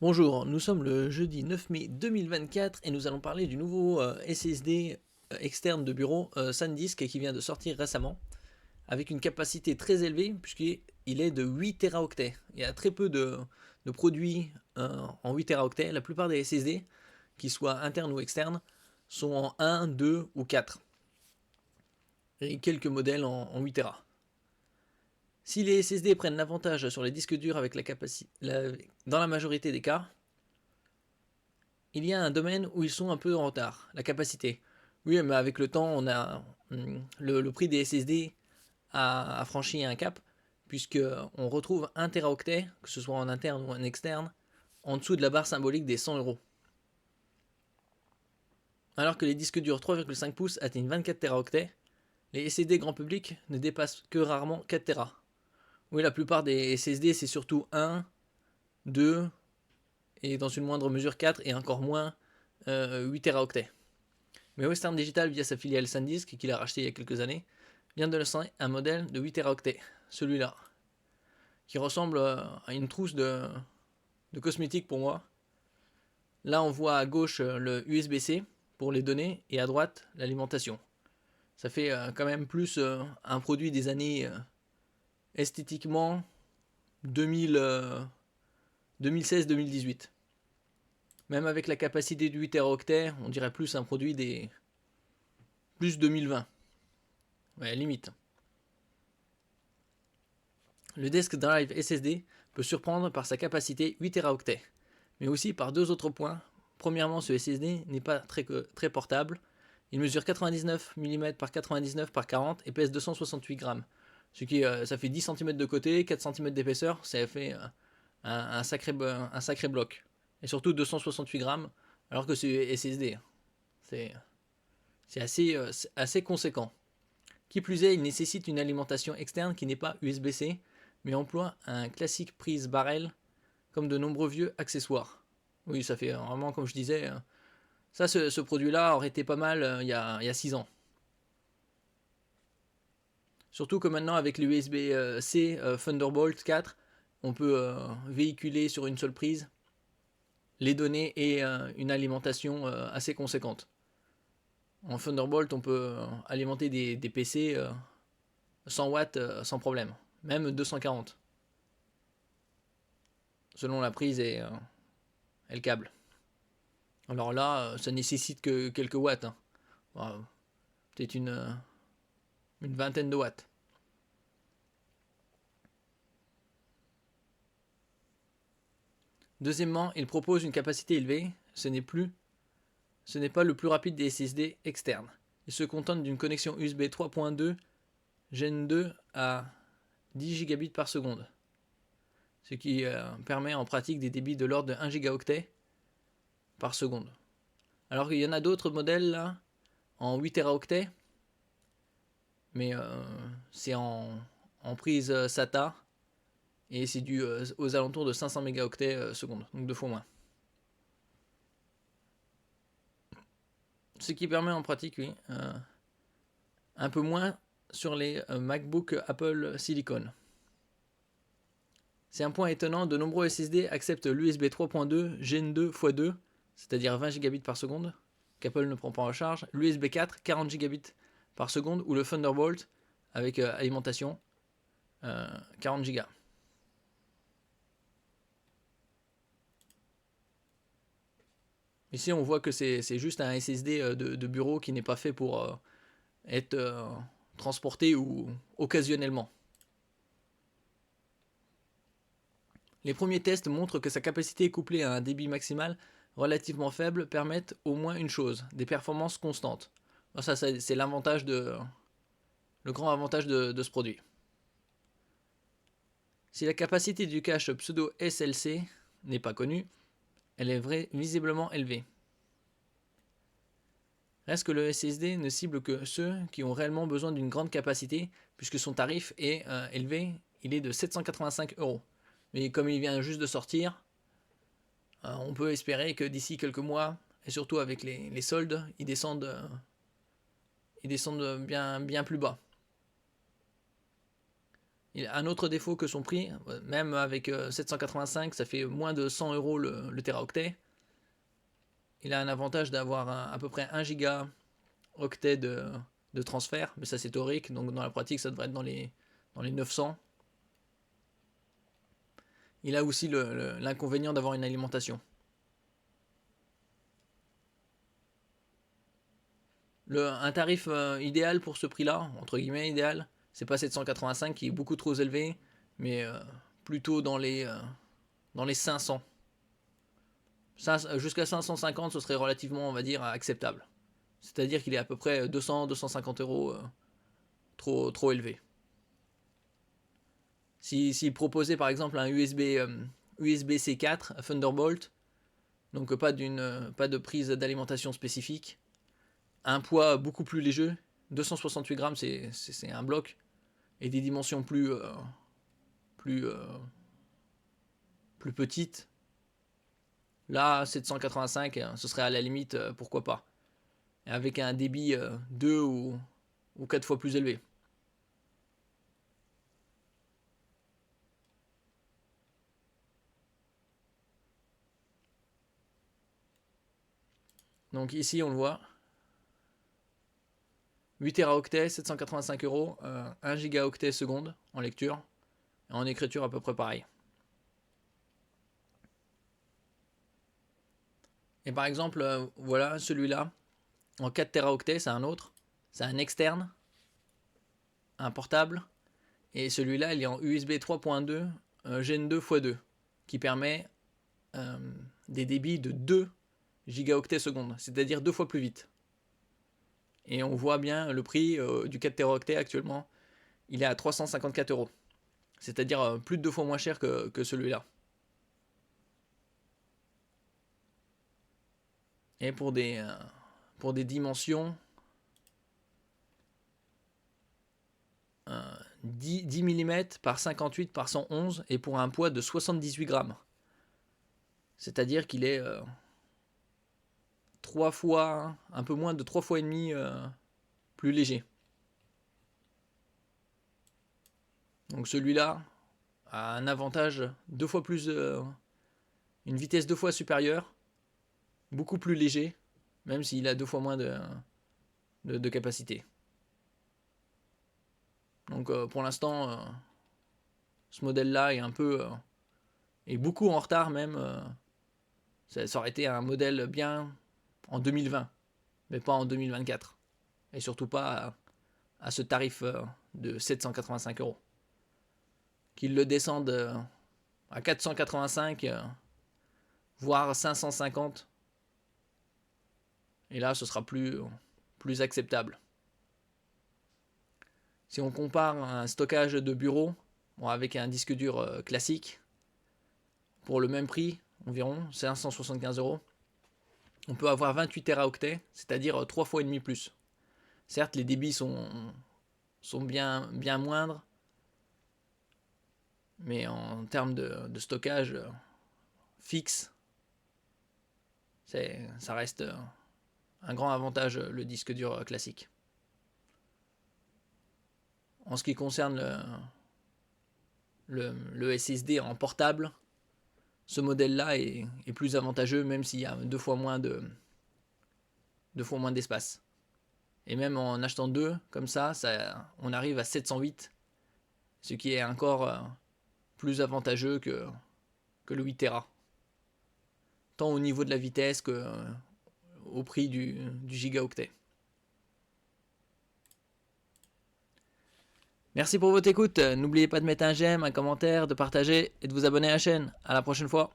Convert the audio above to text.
Bonjour, nous sommes le jeudi 9 mai 2024 et nous allons parler du nouveau SSD externe de bureau SanDisk qui vient de sortir récemment avec une capacité très élevée puisqu'il est de 8 Teraoctets. Il y a très peu de produits en 8 Teraoctets. La plupart des SSD, qu'ils soient internes ou externes, sont en 1, 2 ou 4 et quelques modèles en 8 Tera. Si les SSD prennent l'avantage sur les disques durs avec la capacité, dans la majorité des cas, il y a un domaine où ils sont un peu en retard, la capacité. Oui, mais avec le temps, le prix des SSD a franchi un cap, puisqu'on retrouve 1 Teraoctet, que ce soit en interne ou en externe, en dessous de la barre symbolique des 100 €. Alors que les disques durs 3,5 pouces atteignent 24 Teraoctets, les SSD grand public ne dépassent que rarement 4 Tera. Oui, la plupart des SSD, c'est surtout 1, 2, et dans une moindre mesure 4, et encore moins 8 Teraoctets. Mais Western Digital, via sa filiale SanDisk, qu'il a racheté il y a quelques années, vient de lancer un modèle de 8 Teraoctets, celui-là, qui ressemble à une trousse de cosmétiques pour moi. Là, on voit à gauche le USB-C pour les données et à droite l'alimentation. Ça fait quand même plus un produit des années esthétiquement 2016-2018. Même avec la capacité de 8 Teraoctets, on dirait plus un produit des plus 2020. Ouais, limite. Le Disk Drive SSD peut surprendre par sa capacité 8 Teraoctets, mais aussi par deux autres points. Premièrement, ce SSD n'est pas très portable. Il mesure 99 mm par 99 par 40 et pèse 268 grammes. Ce qui, ça fait 10 cm de côté, 4 cm d'épaisseur, ça fait un sacré bloc. Et surtout 268 grammes, alors que c'est SSD. C'est assez conséquent. Qui plus est, il nécessite une alimentation externe qui n'est pas USB-C, mais emploie un classique prise barrel, comme de nombreux vieux accessoires. Oui, ça fait vraiment, comme je disais, ça, ce produit-là aurait été pas mal il y a 6 ans. Surtout que maintenant, avec l'USB-C Thunderbolt 4, on peut véhiculer sur une seule prise les données et une alimentation assez conséquente. En Thunderbolt, on peut alimenter des PC 100 watts sans problème, même 240, selon la prise et le câble. Alors là, ça nécessite que quelques watts, hein. Enfin, peut-être une vingtaine de watts. Deuxièmement, il propose une capacité élevée, ce n'est pas le plus rapide des SSD externes. Il se contente d'une connexion USB 3.2 Gen 2 à 10 gigabits par seconde, ce qui permet en pratique des débits de l'ordre de 1 gigaoctet par seconde. Alors qu'il y en a d'autres modèles là, en 8 Teraoctets, mais c'est en prise SATA, et c'est dû aux alentours de 500 mégaoctets seconde, donc 2 fois moins. Ce qui permet en pratique, oui, un peu moins sur les MacBook Apple Silicon. C'est un point étonnant, de nombreux SSD acceptent l'USB 3.2 Gen 2 x 2, c'est-à-dire 20 gigabits par seconde, qu'Apple ne prend pas en charge, l'USB 4 40 gigabits par seconde, ou le Thunderbolt avec alimentation 40 gigas. Ici, on voit que c'est juste un SSD de bureau qui n'est pas fait pour être transporté ou occasionnellement. Les premiers tests montrent que sa capacité couplée à un débit maximal relativement faible permettent au moins une chose, des performances constantes. Ça, c'est le grand avantage de ce produit. Si la capacité du cache pseudo SLC n'est pas connue, elle est visiblement élevée. Reste que le SSD ne cible que ceux qui ont réellement besoin d'une grande capacité, puisque son tarif est élevé, il est de 785 €. Mais comme il vient juste de sortir, on peut espérer que d'ici quelques mois, et surtout avec les soldes, ils descendent bien plus bas. Il a un autre défaut que son prix, même avec 785, ça fait moins de 100 € le teraoctet. Il a un avantage d'avoir à peu près 1 gigaoctet de transfert, mais ça c'est théorique, donc dans la pratique ça devrait être dans les 900. Il a aussi l'inconvénient d'avoir une alimentation. Un tarif idéal pour ce prix-là, entre guillemets idéal, c'est pas 785 qui est beaucoup trop élevé, mais plutôt dans les 500. Jusqu'à 550, ce serait relativement, on va dire, acceptable. C'est-à-dire qu'il est à peu près 200-250 € trop élevé. S'il proposait par exemple un USB-C 4 Thunderbolt, donc pas de prise d'alimentation spécifique, un poids beaucoup plus léger, 268 grammes c'est un bloc, et des dimensions plus petites, là 785 ce serait à la limite, pourquoi pas, avec un débit 2 ou 4 fois plus élevé. Donc ici on le voit, 8 Teraoctets, 785 €, 1 gigaoctet seconde en lecture, et en écriture à peu près pareil. Et par exemple, voilà celui-là, en 4 Teraoctets, c'est un autre, c'est un externe, un portable, et celui-là il est en USB 3.2 Gen 2 x 2, qui permet des débits de 2 gigaoctets seconde, c'est-à-dire 2 fois plus vite. Et on voit bien le prix du 4 Teraoctets actuellement, il est à 354 €, c'est-à-dire plus de 2 fois moins cher que celui-là. Et pour des dimensions 10 mm par 58 par 111, et pour un poids de 78 grammes. C'est-à-dire qu'il est 3 fois, un peu moins de 3 fois et demi plus léger. Donc celui-là a un avantage 2 fois plus, une vitesse 2 fois supérieure, beaucoup plus léger, même s'il a 2 fois moins de capacité. Donc pour l'instant, ce modèle-là est beaucoup en retard même. Ça aurait été un modèle bien en 2020, mais pas en 2024. Et surtout pas à ce tarif de 785 €. Qu'ils le descendent à 485, voire 550. Et là, ce sera plus acceptable. Si on compare un stockage de bureau, avec un disque dur classique, pour le même prix, environ 575 €, on peut avoir 28 Teraoctets, c'est-à-dire 3 fois et demi plus. Certes, les débits sont bien moindres, mais en termes de stockage fixe, ça reste un grand avantage, le disque dur classique. En ce qui concerne le SSD en portable, ce modèle-là est plus avantageux, même s'il y a 2 fois moins d'espace. Et même en achetant 2, comme ça, on arrive à 708, ce qui est encore plus avantageux que le 8 Tera. Tant au niveau de la vitesse que au prix du gigaoctet. Merci pour votre écoute. N'oubliez pas de mettre un j'aime, un commentaire, de partager et de vous abonner à la chaîne. À la prochaine fois.